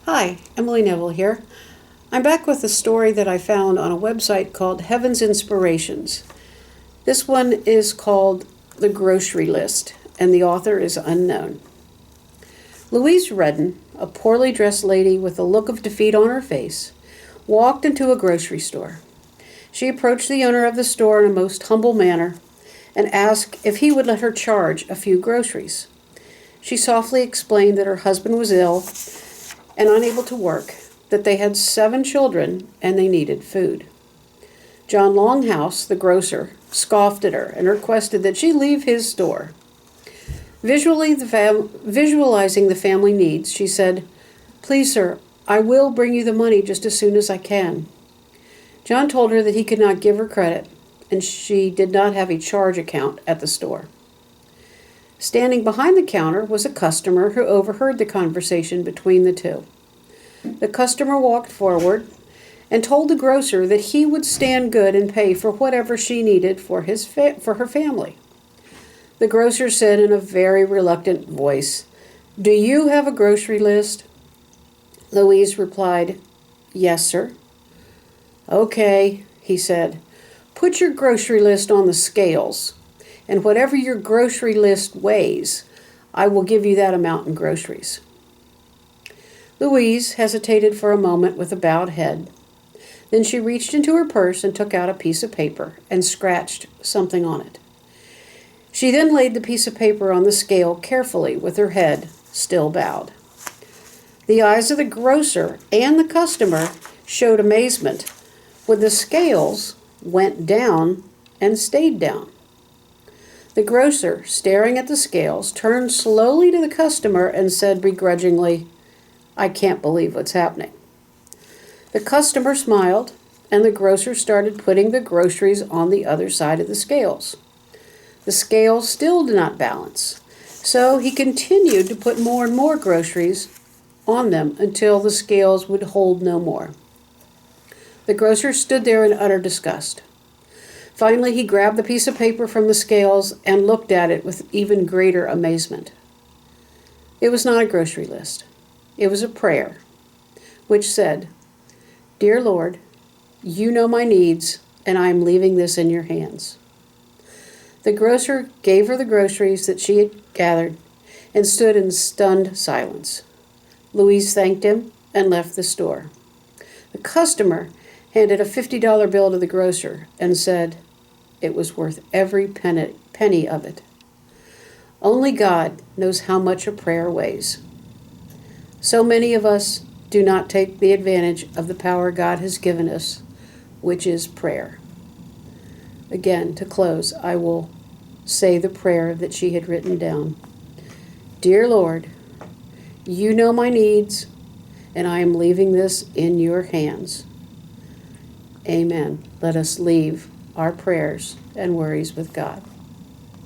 Hi, Emily Neville here. I'm back with a story that I found on a website called Heaven's Inspirations. This one is called The Grocery List, and the author is unknown. Louise Redden, a poorly dressed lady with a look of defeat on her face, walked into a grocery store. She approached the owner of the store in a most humble manner and asked if he would let her charge a few groceries. She softly explained that her husband was ill and unable to work, that they had 7 children and they needed food. John Longhouse, the grocer, scoffed at her and requested that she leave his store. Visualizing the family needs, she said, "Please, sir, I will bring you the money just as soon as I can." John told her that he could not give her credit, and she did not have a charge account at the store. Standing behind the counter was a customer who overheard the conversation between the two. The customer walked forward and told the grocer that he would stand good and pay for whatever she needed for her family. The grocer said in a very reluctant voice, "Do you have a grocery list?" Louise replied, "Yes, sir." "Okay," he said, "put your grocery list on the scales, and whatever your grocery list weighs, I will give you that amount in groceries." Louise hesitated for a moment with a bowed head. Then she reached into her purse and took out a piece of paper and scratched something on it. She then laid the piece of paper on the scale carefully with her head still bowed. The eyes of the grocer and the customer showed amazement when the scales went down and stayed down. The grocer, staring at the scales, turned slowly to the customer and said begrudgingly, "I can't believe what's happening." The customer smiled, and the grocer started putting the groceries on the other side of the scales. The scales still did not balance, so he continued to put more and more groceries on them until the scales would hold no more. The grocer stood there in utter disgust. Finally, he grabbed the piece of paper from the scales and looked at it with even greater amazement. It was not a grocery list. It was a prayer, which said, "Dear Lord, you know my needs, and I am leaving this in your hands." The grocer gave her the groceries that she had gathered and stood in stunned silence. Louise thanked him and left the store. The customer handed a $50 bill to the grocer and said it was worth every penny of it. Only God knows how much a prayer weighs. So many of us do not take the advantage of the power God has given us, which is prayer. Again, to close, I will say the prayer that she had written down. Dear Lord, you know my needs, and I am leaving this in your hands. Amen. Let us leave our prayers and worries with God.